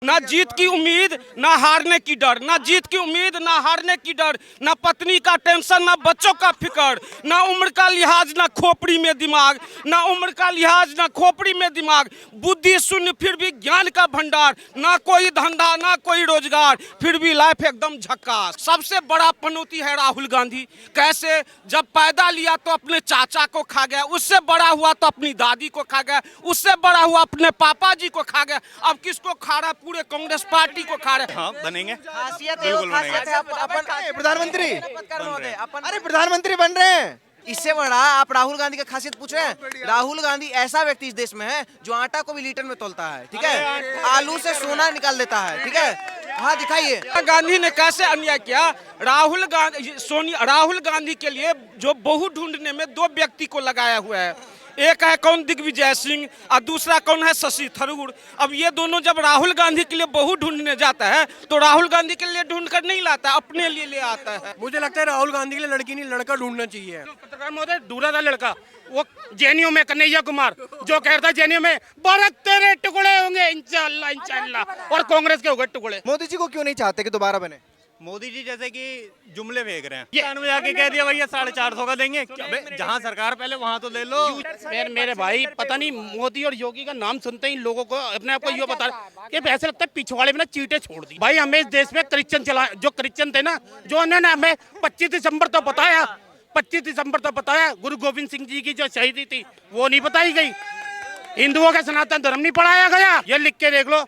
ना जीत की उम्मीद ना हारने की डर, ना जीत की उम्मीद ना हारने की डर, ना पत्नी का टेंशन ना बच्चों का फिक्र, ना उम्र का लिहाज ना खोपड़ी में दिमाग, ना उम्र का लिहाज ना खोपड़ी में दिमाग, बुद्धि शून्य फिर भी ज्ञान का भंडार, ना कोई धंधा ना कोई रोजगार, फिर भी लाइफ एकदम झक्कास। सबसे बड़ा पनौती है राहुल गांधी। कैसे? जब पैदा लिया तो अपने चाचा को खा गया, उससे बड़ा हुआ तो अपनी दादी को खा गया, उससे बड़ा हुआ अपने पापा जी को खा गया, अब किसको खा रहा? पूरे कांग्रेस पार्टी को खा रहे। हाँ बनेंगे, खासियत बिल्कुल बनेंगे। अपन प्रधानमंत्री अपन अरे प्रधानमंत्री बन रहे हैं। इससे बड़ा आप राहुल गांधी का खासियत पूछ रहे हैं। राहुल गांधी ऐसा व्यक्ति इस देश में है जो आटा को भी लीटर में तोलता है, ठीक है, आलू से सोना निकाल देता है, ठीक है। हाँ दिखाइए गांधी ने कैसे अन्याय किया। राहुल गांधी के लिए जो बहू ढूंढने में दो व्यक्ति को लगाया हुआ है, एक है कौन? दिग्विजय सिंह, और दूसरा कौन है? शशि थरूर। अब ये दोनों जब राहुल गांधी के लिए बहू ढूंढने जाता है तो राहुल गांधी के लिए ढूंढ कर नहीं लाता, अपने लिए ले आता है। मुझे लगता है राहुल गांधी के लिए लड़की नहीं लड़का ढूंढना चाहिए। पत्रकार महोदय, दूरा था लड़का, वो जेएनयू में कन्हैया कुमार जो कह रहा था जेएनयू में भारत तेरे टुकड़े होंगे इंशाअल्लाह इंशाअल्लाह, और कांग्रेस के हो गए टुकड़े। मोदी जी को क्यों नहीं चाहते कि दोबारा बने? मोदी जी जैसे कि जुमले फेंक रहे हैं। किसान में जाके कह दिया भैया 450 का देंगे, जहाँ सरकार पहले वहाँ तो ले लो। मेरे भाई, पता नहीं मोदी और योगी का नाम सुनते ही लोगों को अपने आप को ये बता कि ऐसा लगता है पिछवाड़े में ना चीटे छोड़ दी। भाई हमें इस देश में क्रिश्चियन चला, जो क्रिश्चियन थे ना, जो उन्होंने हमें 25 दिसंबर तो बताया, 25 दिसंबर तो बताया, गुरु गोविंद सिंह जी की जो शहीदी थी वो नहीं बताई गई, हिंदुओं का सनातन धर्म नहीं पढ़ाया गया। ये लिख के देख लो,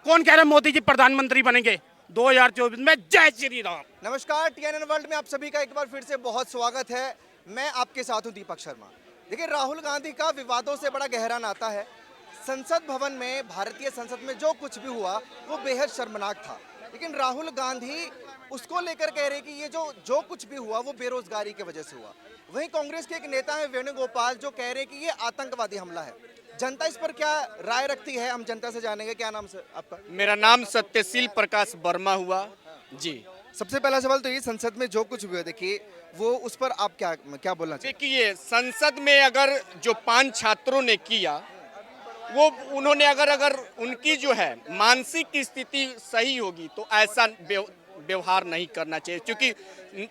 कौन कह रहा है मोदी जी प्रधानमंत्री बनेंगे 2024 में? जय श्री राम। नमस्कार, टीएनएन वर्ल्ड में आप सभी का एक बार फिर से बहुत स्वागत है। मैं आपके साथ हूं दीपक शर्मा। देखिए, राहुल गांधी का विवादों से बड़ा गहरा नाता है। संसद भवन में, भारतीय संसद में जो कुछ भी हुआ वो बेहद शर्मनाक था, लेकिन राहुल गांधी उसको लेकर कह रहे कि ये जो कुछ भी हुआ वो बेरोजगारी की वजह से हुआ। वहीं कांग्रेस के एक नेता है वेणुगोपाल, जो कह रहे कि ये आतंकवादी हमला है। जनता इस पर क्या राय रखती है, हम जनता से जानेंगे। क्या नाम से आपका? मेरा नाम सत्यशील प्रकाश वर्मा हुआ जी। सबसे पहला सवाल तो ये, संसद में जो कुछ हुआ, देखिए वो उस पर आप क्या बोलना चाहिए? देखिए, संसद में अगर जो 5 छात्रों ने किया, वो उन्होंने अगर उनकी जो है मानसिक स्थिति सही होगी तो ऐसा व्यवहार नहीं करना चाहिए, क्योंकि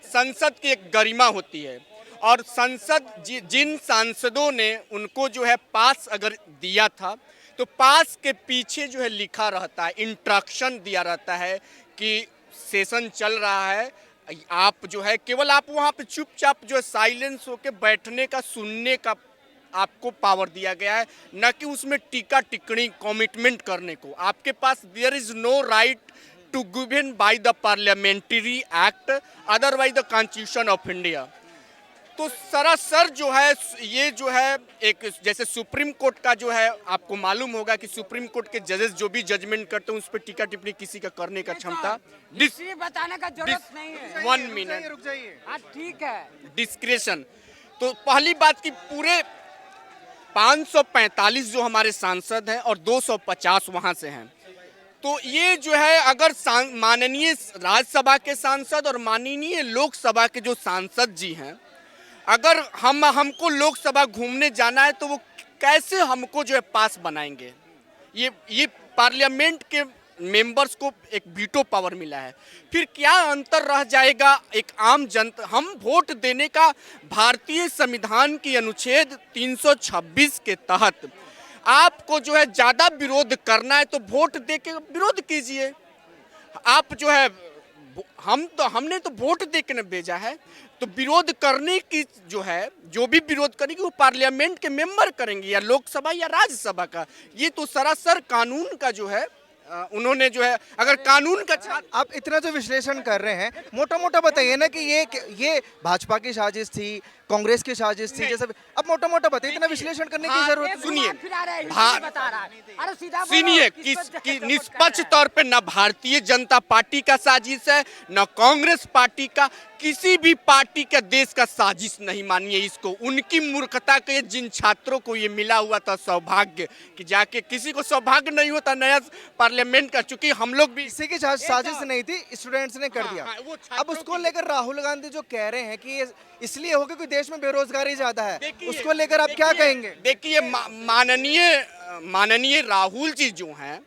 संसद की एक गरिमा होती है। और संसद जिन सांसदों ने उनको जो है पास अगर दिया था, तो पास के पीछे जो है लिखा रहता है, इंस्ट्रक्शन दिया रहता है कि सेशन चल रहा है, आप जो है केवल आप वहाँ पे चुपचाप जो है साइलेंस होके बैठने का, सुनने का आपको पावर दिया गया है, न कि उसमें टीका टिप्पणी कमिटमेंट करने को। आपके पास there is no right to given by the parliamentary act otherwise the constitution of India. तो सरासर जो है ये जो है एक, जैसे सुप्रीम कोर्ट का जो है, आपको मालूम होगा कि सुप्रीम कोर्ट के जजेस जो भी जजमेंट करते हैं उस पर टीका टिप्पणी किसी का करने का क्षमता बताने का जरूरत नहीं है। 1 मिनट, रुक जाइए। हाँ ठीक है। डिस्क्रेशन। तो पहली बात की पूरे 545 जो हमारे सांसद हैं और 250 वहां से हैं, तो ये जो है अगर माननीय राज्यसभा के सांसद और माननीय लोकसभा के जो सांसद जी हैं, अगर हमको लोकसभा घूमने जाना है तो वो कैसे हमको जो है पास बनाएंगे? ये पार्लियामेंट के मेंबर्स को एक वीटो पावर मिला है, फिर क्या अंतर रह जाएगा एक आम जनता? हम वोट देने का भारतीय संविधान की अनुच्छेद 326 के तहत आपको जो है ज़्यादा विरोध करना है तो वोट दे के विरोध कीजिए। आप जो है हमने तो वोट दे के न भेजा है, तो विरोध करने की जो है, जो भी विरोध करेंगे वो पार्लियामेंट के मेंबर करेंगे, या लोकसभा या राज्यसभा का। ये तो सरासर कानून का जो है उन्होंने जो है, अगर कानून का आप इतना जो विश्लेषण कर रहे हैं, मोटा मोटा बताइए ना कि ये भाजपा की साजिश थी, कांग्रेस की साजिश थी, जैसे अब मोटा मोटा बताइए, इतना विश्लेषण करने की जरूरत। सुनिए, कि निष्पक्ष तौर पे न भारतीय जनता पार्टी का साजिश है, न कांग्रेस पार्टी का, किसी भी पार्टी का देश का साजिश नहीं मानिए इसको। उनकी मूर्खता के, जिन छात्रों को ये मिला हुआ था सौभाग्य, कि जाके किसी को सौभाग्य नहीं होता नया पार्लियामेंट का, चूंकि हम लोग भी किसी की साजिश नहीं थी, स्टूडेंट्स ने कर दिया। अब उसको लेकर राहुल गांधी जो कह रहे हैं कि इसलिए होगा कि देश में बेरोजगारी ज्यादा है, उसको लेकर आप क्या कहेंगे? देखिए, माननीय राहुल जी जो हैं,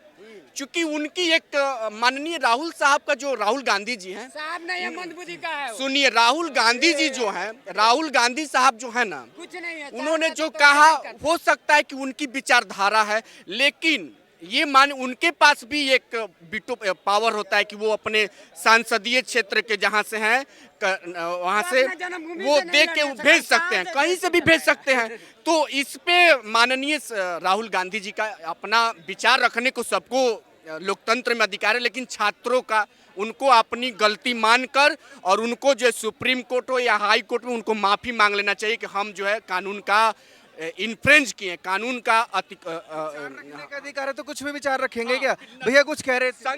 चूंकि उनकी एक माननीय राहुल साहब का जो राहुल गांधी जी हैं, साहब ने ये मंदबुद्धि का है वो। सुनिए, राहुल गांधी जी जो हैं, राहुल गांधी साहब जो है ना, कुछ नहीं है। उन्होंने जो कहा हो सकता है कि उनकी विचारधारा है, लेकिन ये मान उनके पास भी एक बीटो पावर होता है कि वो अपने सांसदीय क्षेत्र के जहाँ से हैं वहाँ से वो देख के भेज सकते हैं, कहीं से भी भेज सकते हैं। तो इस पे माननीय राहुल गांधी जी का अपना विचार रखने को सबको लोकतंत्र में अधिकार है, लेकिन छात्रों का उनको अपनी गलती मानकर और उनको जो सुप्रीम कोर्ट हो या हाई कोर्ट में उनको माफी मांग लेना चाहिए कि हम जो है कानून का इन्फ्रेंज किए, कानून का रखने का अधिकार है तो कुछ भी विचार रखेंगे क्या? भैया कुछ कह रहे थे।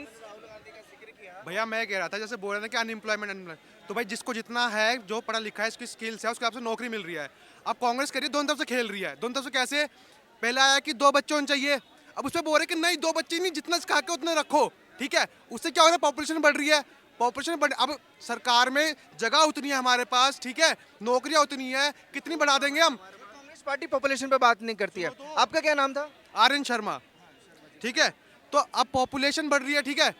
भैया मैं कह रहा था, जैसे बोल रहे थे कि अनएम्प्लॉयमेंट, तो भाई जिसको जितना है, जो पढ़ा लिखा है, इसकी स्किल्स है, उसके हिसाब से नौकरी मिल रही है। अब कांग्रेस कह रही है दोनों तरफ से खेल रही है। दोनों तरफ से कैसे? पहले आया कि 2 बच्चे होने चाहिए, अब उसमें बोल रहे कि नहीं 2 बच्चे नहीं, जितना सिखा के उतने रखो, ठीक है। उससे क्या हो रहा है? पॉपुलेशन बढ़ रही है, पॉपुलेशन बढ़, अब सरकार में जगह उतनी है हमारे पास, ठीक है, नौकरियां उतनी है, कितनी बढ़ा देंगे हम? कांग्रेस पार्टी पॉपुलेशन पे बात नहीं करती है। आपका क्या नाम था? आर्यन शर्मा, ठीक है। तो अब पॉपुलेशन बढ़ रही है, ठीक है,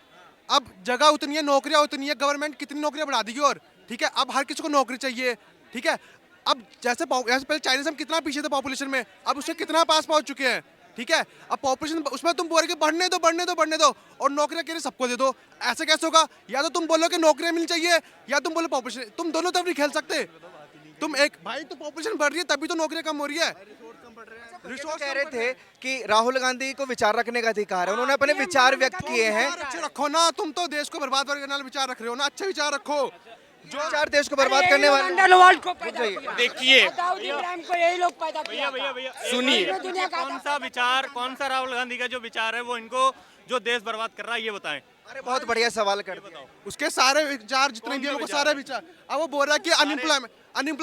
अब जगह उतनी है, नौकरियां उतनी है, गवर्नमेंट कितनी नौकरियां बढ़ा देगी और, ठीक है, अब हर किसी को नौकरी चाहिए, ठीक है। अब जैसे पहले चाइना से हम कितना पीछे थे पॉपुलेशन में, अब उससे कितना पास पहुंच चुके हैं, ठीक है। अब पॉपुलेशन उसमें तुम बोल रहे कि बढ़ने दो बढ़ने दो बढ़ने दो और नौकरियां कह रहे सबको दे दो, ऐसे कैसे होगा? या तो तुम बोलो कि नौकरियां मिलनी चाहिए या तुम बोलो पॉपुलेशन, तुम दोनों तरफ नहीं खेल सकते। तुम एक भाई, तो पॉपुलेशन बढ़ रही है तभी तो नौकरियां कम हो रही है। रिसोर्स कह रहे थे कि राहुल गांधी को विचार रखने का अधिकार है, उन्होंने अपने विचार व्यक्त किए हैं। अच्छे रखो ना, तुम तो देश को बर्बाद करने वाले विचार रख रहे हो ना, अच्छे विचार रखो। जो विचार देश को बर्बाद करने वाले अंडरवर्ल्ड को पैदा किया। देखिए, दाऊद इब्राहिम को यही लोग पैदा किया। सुनिए, दुनिया का कौन सा विचार, कौन सा राहुल गांधी का जो विचार है वो इनको जो देश बर्बाद कर रहा है ये बताएं। अरे बहुत बढ़िया सवाल कर दिया। उसके सारे विचार जितने भी हैं वो सारे विचार, अब वो बोल रहा है कि अनएम्प्लॉयमेंट,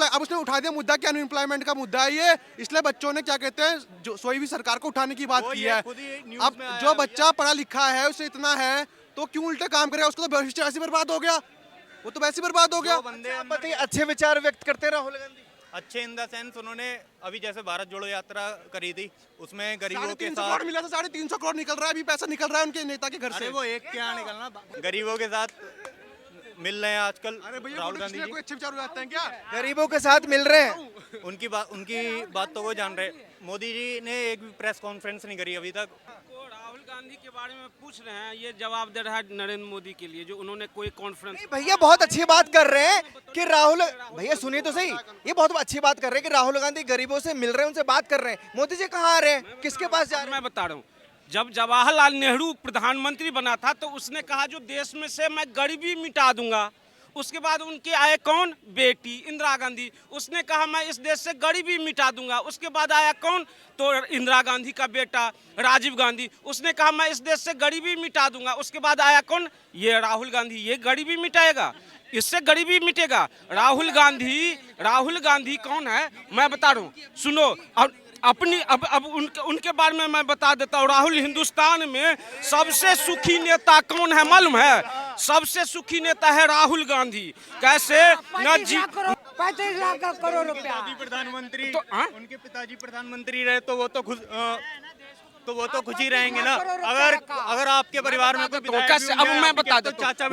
अब उसने उठा दिया मुद्दा कि अनएम्प्लॉयमेंट का मुद्दा है ये, इसलिए बच्चों ने क्या कहते हैं, जो सोई भी सरकार को उठाने की बात की है। अब जो बच्चा पढ़ा लिखा है, उसे इतना है तो क्यों उल्टा काम करेगा? उसको तो भविष्य ऐसे बर्बाद हो गया, वो तो वैसे बर्बाद हो गया। बताइए, अच्छे विचार व्यक्त करते हैं राहुल गांधी। अच्छे इन द सेंस उन्होंने अभी जैसे भारत जोड़ो यात्रा करी थी, उसमें गरीबों के 350 साथ करोड़ मिला था, 350 करोड़ निकल रहा है, अभी पैसा निकल रहा है उनके नेता के घर से। वो एक क्या निकलना, गरीबों के साथ मिल रहे हैं आजकल अरे भैया, राहुल गांधी जी। कोई अच्छे विचार हो जाते हैं क्या? गरीबों के साथ मिल रहे हैं। उनकी बात तो वो जान रहे। मोदी जी ने एक भी प्रेस कॉन्फ्रेंस नहीं करी अभी तक। को राहुल गांधी के बारे में पूछ रहे हैं, ये जवाब दे रहा है नरेंद्र मोदी के लिए, जो उन्होंने कोई कॉन्फ्रेंस। नहीं भैया, बहुत अच्छी बात कर रहे हैं कि राहुल, भैया सुनिए तो सही, ये बहुत अच्छी बात कर रहे हैं कि राहुल गांधी गरीबों से मिल रहे हैं, उनसे बात कर रहे हैं। मोदी जी कहाँ आ रहे हैं, किसके पास जा रहे हैं? मैं बता रहा हूँ, जब जवाहरलाल नेहरू प्रधानमंत्री बना था तो उसने कहा जो देश में से मैं गरीबी मिटा दूंगा। उसके बाद उनके आए कौन? बेटी इंदिरा गांधी, उसने कहा मैं इस देश से गरीबी मिटा दूंगा। उसके बाद आया कौन? तो इंदिरा गांधी का बेटा राजीव गांधी, उसने कहा मैं इस देश से गरीबी मिटा दूंगा। उसके बाद आया कौन? ये राहुल गांधी, ये गरीबी मिटाएगा, इससे गरीबी मिटेगा। राहुल गांधी कौन है मैं बता रहा हूँ, सुनो। अपनी अब उनके बारे में मैं बता देता हूँ। राहुल, हिंदुस्तान में सबसे सुखी नेता कौन है मालूम है? सबसे सुखी नेता है राहुल गांधी। कैसे? न जी 35 लाख करोड़ रुपया। प्रधानमंत्री, तो, हाँ? उनके पिताजी प्रधानमंत्री रहे तो वो तो खुश ही रहेंगे ना। अगर आपके परिवार में कोई तो विधायक कैसे? भी अब होंगे, मैं आपके बता तो देता हूँ, चाचा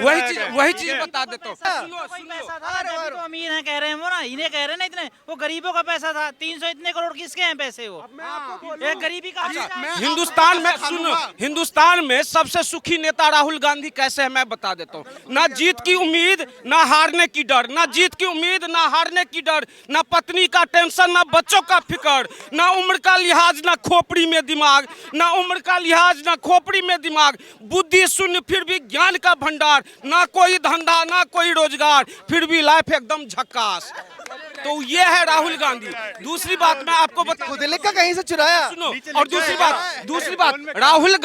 वही चीज बता देता हूँ। तो अमीर है कह रहे हैं वो ना, इन्हें कह रहे हैं ना इतने, वो गरीबों का पैसा था। 300 इतने करोड़ किसके हैं पैसे? वो ये गरीबी का हिंदुस्तान में, सुनो, हिंदुस्तान में सबसे सुखी नेता राहुल गांधी कैसे है मैं बता देता हूँ। ना जीत की उम्मीद, ना हारने की डर, ना जीत की उम्मीद, ना हारने की डर, ना पत्नी का टेंशन, ना बच्चों का फिक्र, ना उम्र का लिहाज, ना खोपड़ी में दिमाग, ना उम्र का लिहाज, ना खोपड़ी में दिमाग, बुद्धि शून्य फिर भी ज्ञान का भंडार, ना कोई धंधा ना कोई रोजगार, फिर भी लाइफ एकदम झक्कास। तो ये है राहुल गांधी। दूसरी बात मैं आपको खुद लिखा कहीं से चुराया। सुनो, और दूसरी बात राहुल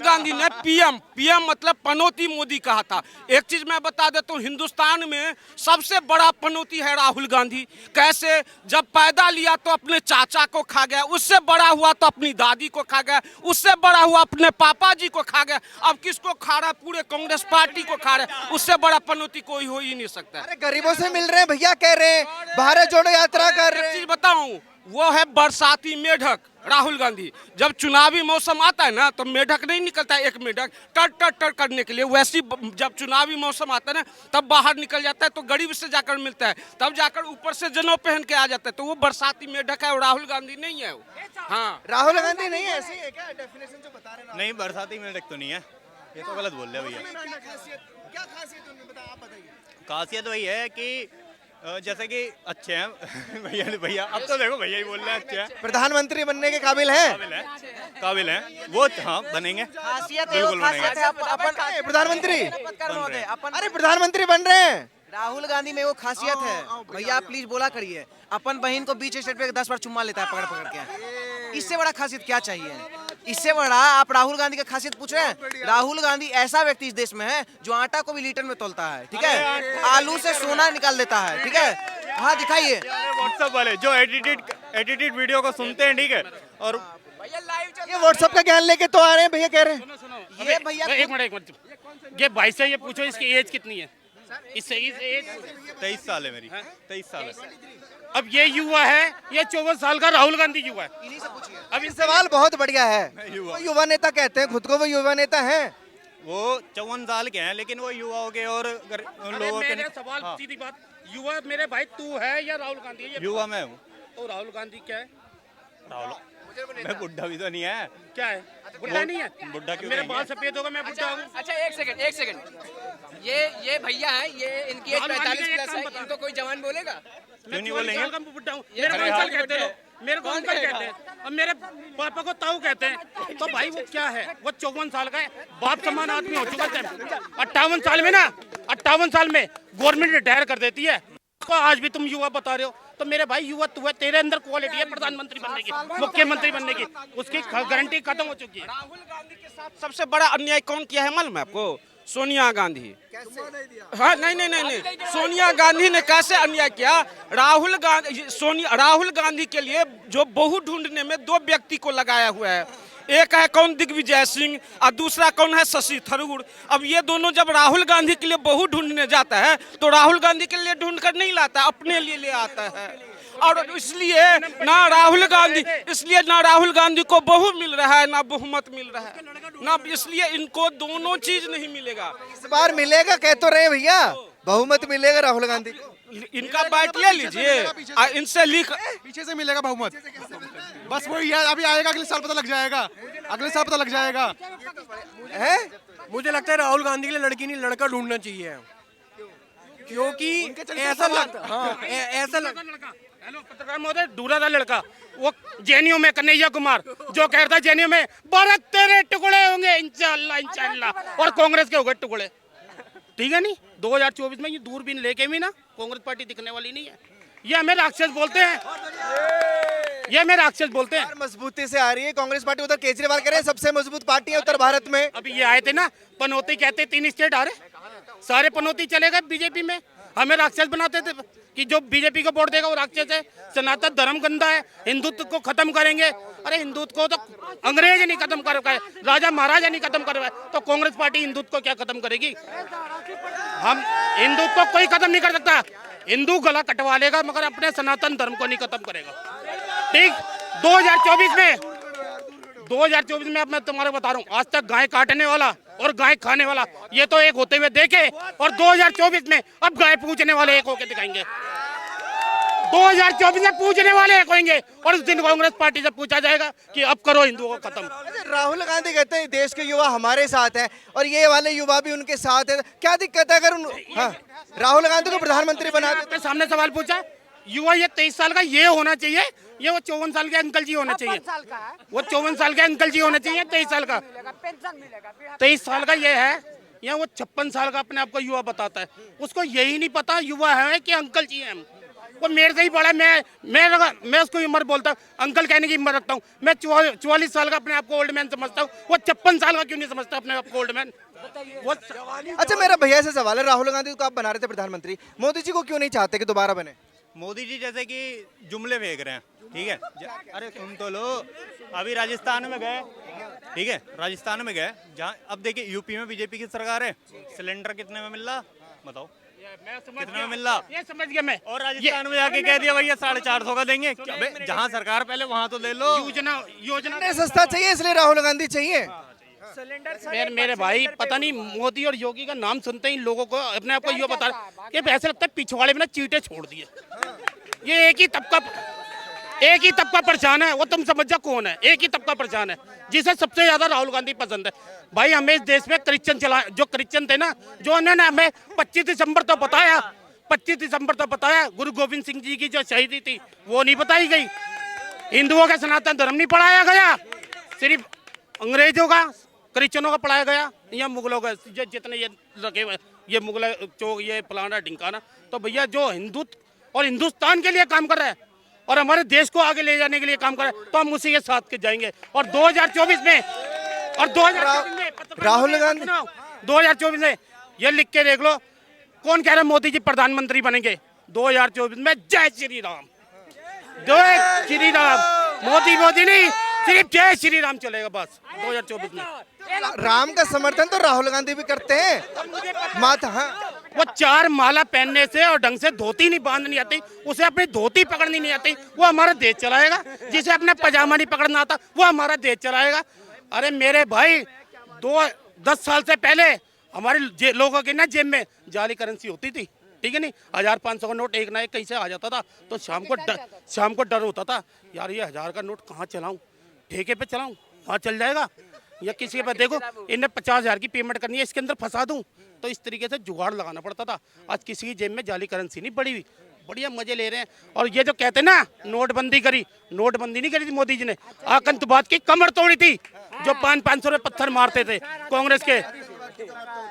गांधी ने पीएम मतलब पनौती मोदी कहा था। एक चीज मैं बता देता हूँ, हिंदुस्तान में सबसे बड़ा पनौती है राहुल गांधी। कैसे? जब पैदा लिया तो अपने चाचा को खा गया, उससे बड़ा हुआ तो अपनी दादी को खा गया, उससे बड़ा हुआ अपने पापा जी को खा गया, अब किसको खा रहा है? पूरे कांग्रेस पार्टी को खा रहा है। उससे बड़ा पनौती कोई हो ही नहीं सकता। अरे गरीबों से मिल रहे हैं भैया, कह रहे हैं हैं, भारत जोड़ो यात्रा कर एक रहे चीज हैं। बताऊं, वो है बरसाती मेढक राहुल गांधी। जब चुनावी मौसम आता है ना तो मेढक नहीं निकलता है, एक मेढक टर टर टर करने के लिए, वैसी जब चुनावी मौसम आता है ना तब बाहर निकल जाता है, तो गरीब से जाकर मिलता है, तब जाकर ऊपर से जनेऊ पहन के आ जाता है। तो वो बरसाती मेढक है और राहुल गांधी नहीं है वो। हाँ, राहुल गांधी नहीं है, ऐसी है क्या डेफिनेशन जो बता रहे हैं? नहीं, बरसाती मेढक तो नहीं है, ये तो गलत बोल रहे हैं भैया। क्या खासियत उनमें बताओ, आप बताइए। खासियत वही है कि जैसे कि अच्छे हैं भैया अब तो देखो भैया ही बोल रहे हैं अच्छे हैं, प्रधानमंत्री बनने के काबिल हैं? काबिल हैं वो, हाँ बनेंगे, खासियत है, वो बिल्कुल खासियत है अपन प्रधानमंत्री अपन अरे प्रधानमंत्री बन रहे हैं। राहुल गांधी में वो खासियत है भैया, आप प्लीज बोला करिए। अपन बहन को बीच स्टेट पे 10 बार चुम्मा लेता है पकड़ पकड़ के, इससे बड़ा खासियत क्या चाहिए? इससे बड़ा आप राहुल गांधी का खासियत पूछ रहे हैं? राहुल गांधी ऐसा व्यक्ति इस देश में है जो आटा को भी लीटर में तोलता है, ठीक है, आलू से सोना निकाल देता है, ठीक है। हाँ दिखाइए। व्हाट्सएप वाले जो एडिटेड वीडियो को सुनते हैं, ठीक है, और ये व्हाट्सएप का ज्ञान लेके तो आ रहे हैं भैया, कह रहे हैं। ये भैया एक मिनट, ये भाई से ये पूछो इसकी एज कितनी है? इससे इस एज 23 साल है मेरी, 23 साल है। अब ये युवा है, ये 24 साल का राहुल गांधी युवा है। अब इस सवाल बहुत बढ़िया है। युवा। वो युवा नेता कहते हैं खुद को, वो युवा नेता हैं। वो 54 साल के हैं, लेकिन वो युवाओं के और उन अरे लोगों के मेरे सवाल हाँ, सीधी बात, युवा मेरे भाई तू है या राहुल गांधी है? ये युवा मैं हूँ। तो राहुल गांधी क्या है? राहुल मैं बुढ़ा भी तो नहीं है। क्या है? बुढ़ा नहीं है? बुढ़ा क्यों मेरे नहीं बाल है? सफेद होगा, मैं बुढ़ा हूँ। अच्छा एक सेकंड, ये भैया है, ये इनकी एज राहुल गांधी 45 का एक प्लस काम है, बता। इनको कोई जवान बोलेगा? क्यों नहीं बोलेंगे? मैं बुढ़ा हूँ, मेरे को अंकल कहते हैं, मेरे को अंकल कहते हैं, और मेरे पापा को ताऊ कहते हैं। तो भाई वो क्या है? वो 54 साल का है, बाप समान आदमी हो चुका है। 58 साल में ना, 58 साल में गवर्नमेंट रिटायर कर देती है। तो आज भी तुम युवा बता रहे हो, तो मेरे भाई युवा तू है, तेरे अंदर क्वालिटी है प्रधानमंत्री बनने की, मुख्यमंत्री बनने की, उसकी गारंटी खत्म हो चुकी है। राहुल गांधी के साथ सबसे बड़ा अन्याय कौन किया है मालूम है आपको? सोनिया गांधी। हाँ, नहीं, सोनिया गांधी ने कैसे अन्याय किया? राहुल गांधी के लिए जो बहू ढूंढने में दो व्यक्ति को लगाया हुआ है, एक है कौन दिग्विजय सिंह और दूसरा कौन है शशि थरूर। अब ये दोनों जब राहुल गांधी के लिए बहू ढूंढने जाता है तो राहुल गांधी के लिए ढूंढ कर नहीं लाता, अपने लिए ले आता है। और इसलिए ना राहुल गांधी को बहू मिल रहा है, ना बहुमत मिल रहा है, ना, इसलिए इनको दोनों चीज नहीं मिलेगा। इस बार मिलेगा, कह तो रहे भैया, बहुमत मिलेगा राहुल गांधी को। इनका बाइट ले लीजिए, इनसे लिख, पीछे से मिलेगा बहुमत, बस वही है। अभी आएगा, अगले साल पता लग जाएगा, अगले साल पता लग जाएगा। है मुझे लगता है राहुल गांधी के लिए लड़की नहीं लड़का ढूंढना चाहिए, क्योंकि ऐसा लगता, हाँ ऐसा लगता। हेलो पत्रकार महोदय, ढूंढा था लड़का वो जेएनयू में, कन्हैया कुमार, जो कह रहा था जेएनयू में भारत तेरे टुकड़े होंगे इंशाल्लाह, और कांग्रेस के हो गए टुकड़े। ठीक है नहीं, 2024 में ये दूरबीन लेके भी ना कांग्रेस पार्टी दिखने वाली नहीं है। ये हमें राक्षस बोलते हैं, ये हमें राक्षस बोलते हैं। मजबूती से आ रही है कांग्रेस पार्टी, उधर केजरीवाल कह रहे हैं सबसे मजबूत पार्टी है उत्तर भारत में। अभी ये आए थे ना पनौती, कहते 3 स्टेट आ रहे, सारे पनौती चले गए बीजेपी में। हमें राक्षस बनाते थे कि जो बीजेपी को वोट देगा वो राक्षस है, सनातन धर्म गंदा है, हिंदुत्व को खत्म करेंगे। अरे हिंदुत्व को तो अंग्रेज नहीं खत्म कर पाए, राजा महाराजा नहीं खत्म कर पाए, तो कांग्रेस पार्टी हिंदुत्व को क्या खत्म करेगी? हम हिंदुत्व को कोई खत्म नहीं कर सकता। हिंदू गला कटवा लेगा मगर अपने सनातन धर्म को नहीं खत्म करेगा। ठीक, 2024 में अब मैं तुम्हारे बता रहा हूँ, आज तक गाय काटने वाला और गाय खाने वाला ये तो एक होते हुए देखे, और 2024 में अब गाय पूजने वाले एक होके दिखाएंगे। 2024 में पूजने वाले एक होंगे, और उस दिन कांग्रेस पार्टी से पूछा जाएगा कि अब करो हिंदुओं को खत्म। राहुल गांधी कहते हैं देश के युवा हमारे साथ हैं और ये वाले युवा भी उनके साथ है, क्या दिक्कत है अगर राहुल गांधी को प्रधानमंत्री बना देते? सामने सवाल पूछा, युवा ये 23 साल का ये होना चाहिए, ये वो 54 साल के अंकल जी होना चाहिए, वो 54 साल के अंकल जी होना चाहिए, 23 साल का, 23 साल का ये है, या वो 56 साल का अपने आप को युवा बताता है। उसको यही नहीं पता युवा है कि अंकल जी हैं हम। वो मेरे से ही बड़ा, मैं उसको उम्र बोलता हूँ, अंकल कहने की उम्र रखता हूँ। मैं 44 साल का अपने आप को ओल्ड मैन समझता हूँ, वो 56 साल का क्यों नहीं समझता अपने आप को ओल्ड मैन? अच्छा, मेरा भैया से सवाल है, राहुल गांधी को आप बना रहे थे प्रधानमंत्री, मोदी जी को क्यों नहीं चाहते कि दोबारा बने? मोदी जी जैसे कि जुमले फेंक रहे हैं, ठीक है, अरे सुन तो लो, अभी राजस्थान में गए, ठीक है, राजस्थान में गए, जहाँ अब देखिए यूपी में बीजेपी की सरकार है, सिलेंडर कितने में मिल रहा बताओ? कितना में मिल रहा? ये समझ गया मैं। और राजस्थान में जाके कह दिया भैया 450 का देंगे। अबे जहाँ सरकार पहले वहाँ तो ले लो। योजना सिलेंडर सस्ता चाहिए इसलिए राहुल गांधी चाहिए। मेरे भाई पता नहीं मोदी और योगी का नाम सुनते ही लोगों को अपने आप को ये बता कि ऐसा लगता है पिछवाड़े में ना चीटे छोड़ दिए। ये एक ही तबका परेशान है, वो तुम समझ जा कौन है। एक ही तबका परेशान है जिसे सबसे ज्यादा राहुल गांधी पसंद है। भाई हमें इस देश में जो क्रिश्चियन थे ना, जो उन्होंने हमें 25 दिसंबर तो बताया गुरु गोविंद सिंह जी की जो शहीदी थी वो नहीं बताई गई। हिंदुओं का सनातन धर्म नहीं पढ़ाया गया, सिर्फ अंग्रेजों का क्रिश्चियनों का पढ़ाया गया या मुगलों का जितने ये लगे हुए ये मुगल चौक ये फलाना ढिंकाना। तो भैया जो हिंदुत्व और हिंदुस्तान के लिए काम कर रहा है और हमारे देश को आगे ले जाने के लिए काम कर रहा है तो हम उसी के साथ के जाएंगे। और 2024 में राहुल गांधी 2024 में ये लिख के देख लो कौन कह रहा है मोदी जी प्रधानमंत्री बनेंगे 2024 में। जय श्री राम, जय श्री राम। मोदी नहीं, सिर्फ जय श्री राम चलेगा बस 2024 में। राम का समर्थन तो राहुल गांधी भी करते हैं माता। हाँ वो 4 माला पहनने से और ढंग से धोती नहीं बांधनी आती, उसे अपनी धोती पकड़नी नहीं आती, वो हमारा देश चलाएगा। जिसे अपना पजामा नहीं पकड़ना आता वो हमारा देश चलाएगा। अरे मेरे भाई 10 साल से पहले हमारे लोगों के ना जेब में जाली करेंसी होती थी, ठीक है नहीं, 1500 का नोट एक ना एक कहीं से आ जाता था तो शाम को डर होता था यार ये 1000 का नोट कहाँ चलाऊं, ठेके पे चलाऊं वहाँ चल जाएगा या किसी के पास देखो इन्हें 50,000 की पेमेंट करनी है इसके अंदर फंसा दूं। तो इस तरीके से जुगाड़ लगाना पड़ता था। आज किसी की जेब में जाली करेंसी नहीं पड़ी हुई, बढ़िया मजे ले रहे हैं। और ये जो कहते हैं ना नोटबंदी करी, नोटबंदी नहीं करी थी मोदी जी ने, आतंकवाद की कमर तोड़ी थी। जो 500 रुपए पत्थर मारते थे कांग्रेस के,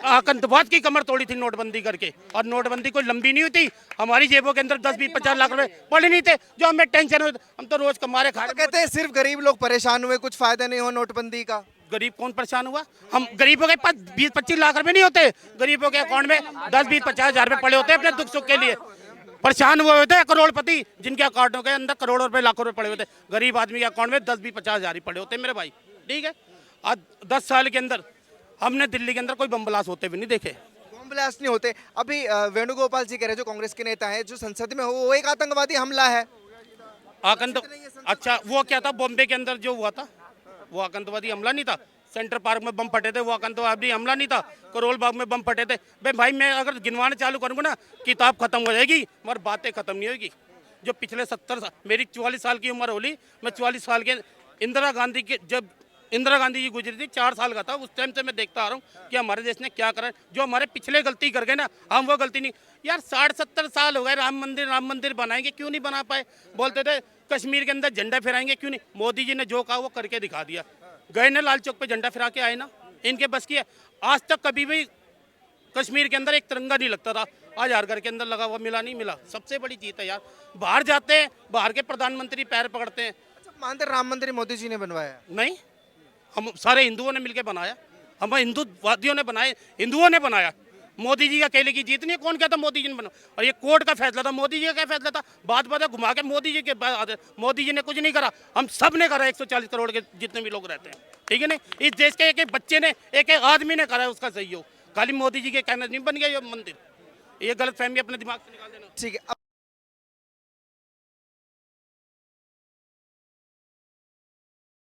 आतंकवाद की कमर तोड़ी थी नोटबंदी करके। और नोटबंदी कोई लंबी नहीं हुई थी, हमारी जेबों के अंदर 10-20-50 लाख रुपए पड़े नहीं थे जो हमें टेंशन हुई। हम तो रोज कमारे खा तो कहते हैं सिर्फ गरीब लोग परेशान हुए, कुछ फायदा नहीं हुआ नोटबंदी का। गरीब कौन परेशान हुआ? हम गरीबों के पास 20-25 लाख रुपए नहीं होते, गरीबों के अकाउंट में 10-20-50 हजार रुपए पड़े होते हैं अपने दुख सुख के लिए। परेशान हुए होते हैं करोड़पति जिनके अकाउंटों के अंदर करोड़ों रुपए लाखों रुपए पड़े होते हैं। गरीब आदमी के अकाउंट में 10-20-50 हजार ही पड़े होते हैं मेरे भाई, ठीक है। आज 10 साल के अंदर हमने दिल्ली के अंदर कोई बम ब्लास्ट होते भी नहीं देखे। बम ब्लास्ट नहीं होते। अभी वेणुगोपाल जी कह रहे हैं जो कांग्रेस के नेता हैं, जो संसद में हो वो एक आतंकवादी हमला है। अच्छा वो क्या था बॉम्बे के अंदर जो हुआ था वो आतंकवादी हमला नहीं था? सेंटर पार्क में बम फटे थे वो आतंकवादी हमला नहीं था? करोल बाग में बम फटे थे? भाई मैं अगर गिनवाना चालू करूँगा ना किताब खत्म हो जाएगी मगर बातें खत्म नहीं होगी। जो पिछले 70 साल, मेरी 44 साल की उम्र होली, मैं 44 साल के इंदिरा गांधी के जब इंदिरा गांधी जी गुजरी थी 4 साल का था, उस टाइम से मैं देखता आ रहा हूँ कि हमारे देश ने क्या करा। जो हमारे पिछले गलती कर गए ना हम वो गलती नहीं। यार 60-70 साल हो गए राम मंदिर बनाएंगे, क्यों नहीं बना पाए? बोलते थे कश्मीर के अंदर झंडा फहराएंगे, क्यों नहीं? मोदी जी ने जो कहा वो करके दिखा दिया। गए ना लाल चौक पे झंडा फहरा के आए ना, इनके बस की है। आज तक कभी भी कश्मीर के अंदर एक तिरंगा नहीं लगता था, आज हर घर के अंदर लगा हुआ मिला नहीं मिला। सबसे बड़ी जीत है यार। बाहर जाते हैं, बाहर के प्रधानमंत्री पैर पकड़ते हैं। मानते राम मंदिर मोदी जी ने बनवाया? नहीं, हम सारे हिंदुओं ने मिलकर बनाया, हम हिंदुवादियों ने बनाए, हिंदुओं ने बनाया। मोदी जी का अकेले की जीत नहीं है। कौन कहता मोदी जी ने बना? और ये कोर्ट का फैसला था, मोदी जी का क्या फैसला था? बात घुमा के मोदी जी के बाद मोदी जी ने कुछ नहीं करा, हम सब ने करा। 140 करोड़ के जितने भी लोग रहते हैं, ठीक है नहीं। इस देश के एक बच्चे ने, एक आदमी ने करा है उसका सहयोग। खाली मोदी जी के कहने नहीं बन गया ये मंदिर। ये गलत फहमी अपने दिमाग से निकाल देना। ठीक है।